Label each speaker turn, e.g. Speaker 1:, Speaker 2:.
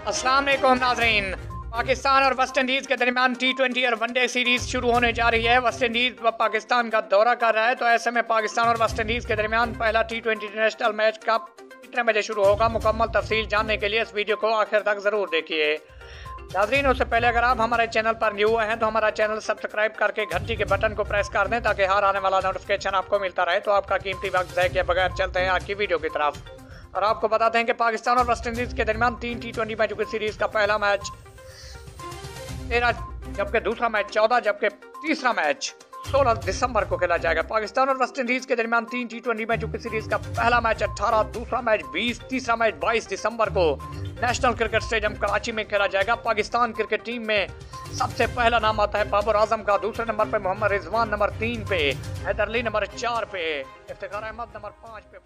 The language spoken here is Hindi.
Speaker 1: अस्सलाम वालेकुम नाज़रीन। पाकिस्तान और वेस्ट इंडीज़ के दरमियान टी20 और वनडे सीरीज़ शुरू होने जा रही है। वेस्ट इंडीज़ व पाकिस्तान का दौरा कर रहा है, तो ऐसे में पाकिस्तान और वेस्ट इंडीज़ के दरमियान पहला टी20 इंटरनेशनल मैच कब कितने बजे शुरू होगा, मुकम्मल तफसील जानने के लिए इस वीडियो को आखिर तक ज़रूर देखिए। नाज़रीन, उससे पहले अगर आप हमारे चैनल पर न्यू हैं तो हमारा चैनल सब्सक्राइब करके घंटी के बटन को प्रेस कर दें ताकि हर आने वाला नोटिफिकेशन आपको मिलता रहे। तो आपका कीमती वक्त ज़ाया किए बगैर चलते हैं आज की वीडियो की तरफ और आपको बताते हैं कि पाकिस्तान और वेस्ट इंडीज़ के दरमियान 3 टी20 मैचों की सीरीज़ का पहला मैच 13, जबकि दूसरा मैच 14, जबकि तीसरा मैच 16 दिसंबर को खेला जाएगा। पाकिस्तान और वेस्ट इंडीज़ के दरमियान 3 टी20 मैचों की सीरीज़ का पहला मैच 18, दूसरा मैच 20, तीसरा मैच 22 दिसंबर को नेशनल क्रिकेट स्टेडियम कराची में खेला जाएगा। पाकिस्तान क्रिकेट टीम में सबसे पहला नाम आता है बाबर आजम का, दूसरे नंबर पे मोहम्मद रिजवान नंबर 3 पे, हैदर अली नंबर 4 पे, इफ्तिखार अहमद नंबर 5 पे।